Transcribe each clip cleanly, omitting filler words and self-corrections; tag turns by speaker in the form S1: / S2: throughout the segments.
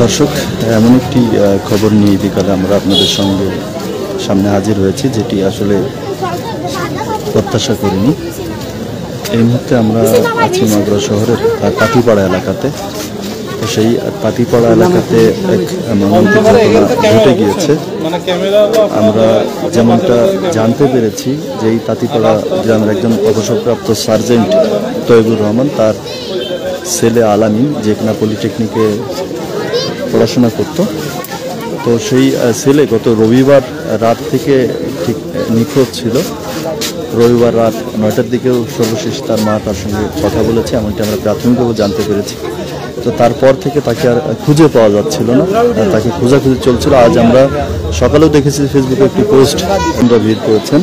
S1: দর্শক, এমন একটি খবর নিয়ে বিকালে আমরা আপনাদের সামনে হাজির হয়েছি, যেটি আসলে প্রত্যাশা করিনি। এই মুহূর্তে আমরা আছি মাগুরা শহরের পাতিপাড়া এলাকাতে। তো সেই পাতিপাড়া এলাকাতে এক মর্মান্তিক ঘটনা ঘটে গিয়েছে। আমরা যেমনটা জানতে পেরেছি যে এই পাতিপাড়া গ্রামের একজন অবসরপ্রাপ্ত সার্জেন্ট তৈবুর রহমান, তার ছেলে আলামিন, যে কিনা পলিটেকনিকে পড়াশোনা করত। তো সেই ছেলে গত রবিবার রাত থেকে ঠিক নিখোঁজ ছিল। রবিবার রাত 9টার দিকেও সর্বশেষ তার মা তার সঙ্গে কথা বলেছে, এমনটি আমরা প্রাথমিকভাবে জানতে পেরেছি। তো তারপর থেকে তাকে আর খুঁজে পাওয়া যাচ্ছিল না, তাকে খোঁজাখুঁজি চলছিল। আজ আমরা সকালেও দেখেছি ফেসবুকে একটি পোস্ট আমরা ভিড় করেছেন।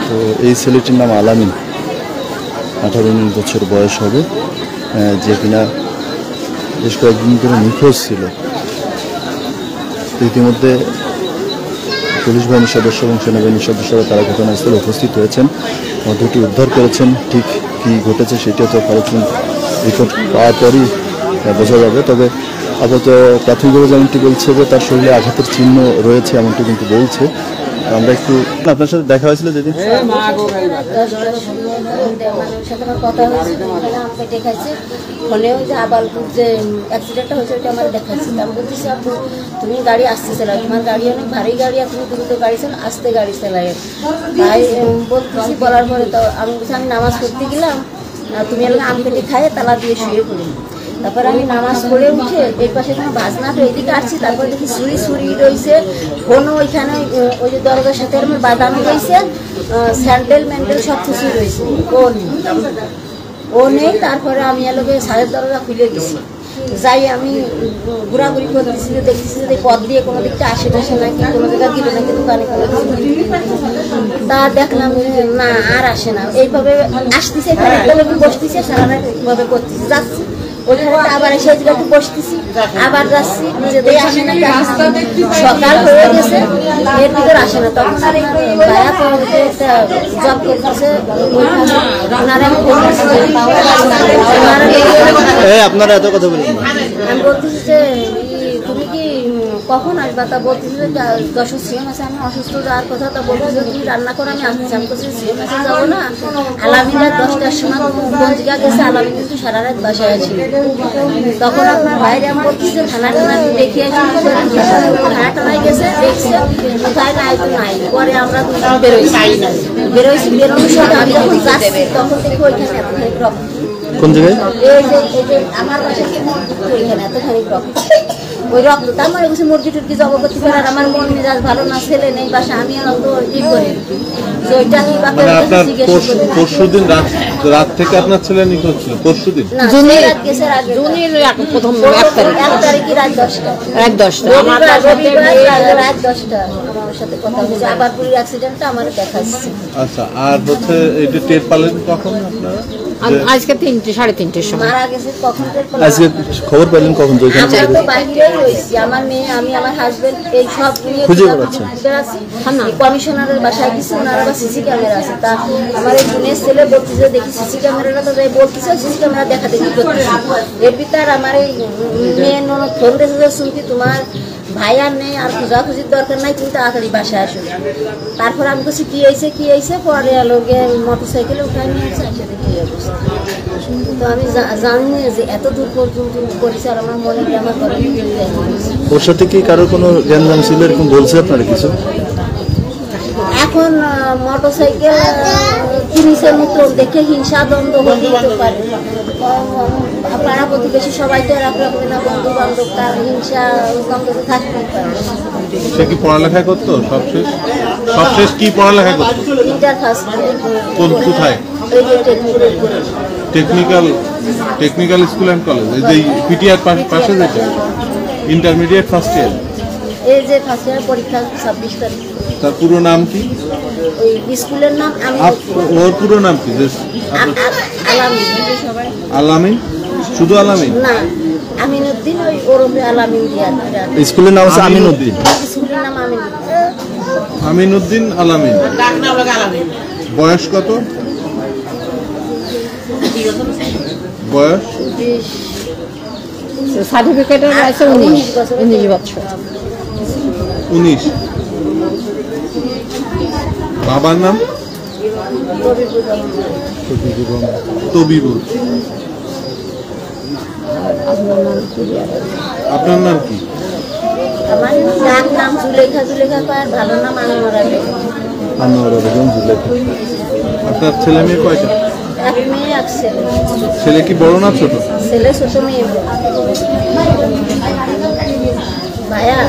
S1: তো এই ছেলেটির নাম আলামিন, 18-19 বছর বয়স হবে, যে কিনা বেশ কয়েকদিন ধরে নিখোঁজ ছিল। ইতিমধ্যে পুলিশ বাহিনীর সদস্য এবং সেনাবাহিনীর সদস্যরা তারা ঘটনাস্থলে উপস্থিত হয়েছেন, মধ্যটি উদ্ধার করেছেন। ঠিক কী ঘটেছে সেটিও তো ফরেন্সিক রিপোর্ট পাওয়ার পরই বোঝা যাবে। তবে আপাতত প্রাথমিকভাবে যেমনটি বলছে যে তার শরীরে আঘাতের চিহ্ন রয়েছে, এমনটি কিন্তু বলছে। আমরা একটু আপনার সাথে দেখা হয়েছিল যেদিন,
S2: কথা দেখাচ্ছে ফোনেও যে আবালপুর যে অ্যাক্সিডেন্টটা হয়েছে ওইটা আমার দেখাচ্ছি। আমি বলতেছি আপু তুমি গাড়ি আসতে চালাই, তোমার গাড়ি অনেক ভারী গাড়ি, আর তুমি দ্রুত গাড়ি চাল, আসতে গাড়ি চালাই। তাই বলতেছি, বলার পরে তো আমি বলছি আমি নামাজ পড়তে গেলাম, তুমি এলাকা আম কেটে খাইয়ে তালা দিয়ে শুয়ে পড়ি। তারপরে আমি নামাজ পড়ে উঠে এই পাশে কোনো বাজনাটা এদিকে আসছি, তারপরে দেখি ছুরি রয়েছে, ফোনও ওইখানে ওই যে দরজার সাথে আমার বাঁধানো রয়েছে, স্যান্ডেল ম্যান্ডেল সব কিছুই রয়েছে, ও নেই। তারপরে আমি এলাকে সাড়ের দরজা খুলে দিছি, যাই আমি ঘোরাঘুরি করতেছি, দেখতেছি যে পথ দিয়ে কোনো দিকটা আসে নাকি, কোনো জায়গায় দিল নাকি দোকানে কোনো তা দেখলাম না আর আসে না। এইভাবে আসতেছে, এখানে বসতেছে, সারা এইভাবে করতেছি, যাচ্ছি ওইখানে আবার এসে একটু বসতেছি, আবার যাচ্ছি, যেতেই আসে না। সকাল হয়ে গেছে, এর ভিতর আসে না। তখন ভাইয়া পরবর্তী একটা জব করতেছে,
S1: আপনারা এত কথা বলেন।
S2: আমি বলতেছি যে তুমি কি কখন আসবা? তা বলতেছি যে যশোর সিএম আছে, আমি অসুস্থ যাওয়ার কথা। তা বলতেছি তুমি রান্না করে আমি আসছি। আমি বলছি সিএম আছে যাবো না, আলামিনের 10টার সময় পঞ্জিকা গেছে, আলামিন কিন্তু সারা রাত বাসায় আছে। তখন আপনার বাইরে আমি বলতেছি যে থানা দেখে আসি, থানা টানায় গেছে, দেখছে কোথায় নাই তো নাই। পরে আমরা বেরোইছি, বেরোনোর সময় আমি যখন যাচ্ছি তখন দেখি ওইখানে এতখানি রক্ত।
S1: কোন জায়গায়?
S2: এই যে আমার বাসায় ওইখানে এতখানি রক্ত, ওই রক্ত। তার মানে বলছি মুরগি টুরগি জব করতে পারে, আর আমার মন মেজাজ ভালো না, ছেলে নেই বাসা, আমি অত ই করি যে ওইটা কি
S3: পরশুদিন রাত থেকে আপনার ছেলে নিখোঁজ ছিল? পরশুদিন
S2: প্রথম 1 তারিখে রাত 10টা রাত 10টা আমার সাথে কথা হয়েছে। আবার পুরীর অ্যাক্সিডেন্টটা আমার দেখাচ্ছে।
S3: আচ্ছা, আর হচ্ছে এটা টের পালেন কখন আপনারা?
S4: আজকে 3-3:30 সময়
S2: মারা গেছে। কখন
S1: আজকে খবর পেলেন কখন?
S2: আমরা তো বাইরেই রয়েছি, আমার মেয়ে, আমি, আমার হাজবেন্ড, এই সব নিয়ে
S1: খুঁজে বেড়াচ্ছি।
S2: কমিশনারের বাসায় গেছি, ওনার আবার সিসি ক্যামেরা আছে। তা আমার এই বোনের ছেলে বলতেছে দেখি সিসি ক্যামেরাটা, তো যাই বলতেছে সিসি ক্যামেরা দেখা দেখি করতেছে। এর ভিতর আমার এই মেয়ে ননদ ফোন দিয়েছে, শুনছি তোমার ভাই আর নেই, আর খোঁজাখুঁজির দরকার নাই, তুমি তাড়াতাড়ি বাসায় আসো। তারপর আমি বলছি কি হয়েছে, পরে লোকে মোটরসাইকেলে উঠায় নিয়ে আসছে, দেখি এই অবস্থা। তো আমি জানি যে এত দূর পর্যন্ত করেছে, আর আমার মনে হয় আমার ঘরে
S1: ওর সাথে কি কারো কোনো জ্ঞানদান ছিল এরকম বলছে আপনারা কিছু?
S2: এখন মোটরসাইকেল কিনেছে মতন দেখে হিংসা দ্বন্দ্ব হতে পারে। পাড়া প্রতিবেশী সবাই তো এরকম না, বন্ধু বান্ধব, তার হিংসা দ্বন্দ্ব থাকতেই পারে।
S3: সে কি পড়ালেখা করতো? সবশেষ কি পড়ালেখা করতো?
S2: Inter first.
S3: কোথায়? টেকনিক্যাল স্কুল অ্যান্ড কলেজ, এই যে পিটিআর পাশে যেটা ইন্টারমিডিয়েট ফার্স্ট ইয়ার।
S2: এই যে ফার্স্ট ইয়ার পরীক্ষা 26 তারিখ।
S3: তার পুরো নাম কি?
S2: ওই স্কুলের নাম
S3: ওর পুরো নাম কি?
S2: আলামিন।
S3: আলামিন? শুধু আলামিন
S2: না, আমিনুদ্দিন, ওই ওরফে আলামিন দিয়া।
S1: স্কুলের নাম হচ্ছে আমিনুদ্দিন।
S2: স্কুলের নাম
S3: আমিনুদ্দিন আলামিন। বয়স কত? বয়স
S4: সার্টিফিকেটের আছে 19 বছর
S3: 19। বাবার নাম তবিবুল। আপনার নাম কি?
S2: আমার নাম জুলেখা, জুলেখা পায়, ভালো নাম আনোয়ারা বেগম।
S1: আনোয়ারা বেগম জুলেখা।
S3: আপনার ছেলে মেয়ে কয়টা?
S2: এক মেয়ে এক ছেলে।
S3: ছেলে কি বড় না ছোট?
S2: ছেলে ছোট, মেয়ে বড়। ভাইয়া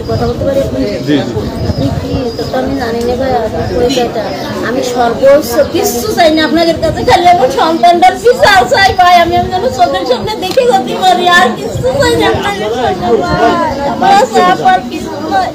S2: কথা বলতে পারি?
S3: জি জি।
S2: আপনি কি? তো আমি জানি না ভাইয়া পরিচয়টা। আমি সর্বোচ্চ কিছু চাই না আপনাদের কাছে, খালি আমার সন্তানটার বিচার চাই ভাই। আমি যেন চোখের সামনে দেখে করতে পারি, আর কিছু চাই না আপনাদের কাছে। আমার আর কিছু নয়।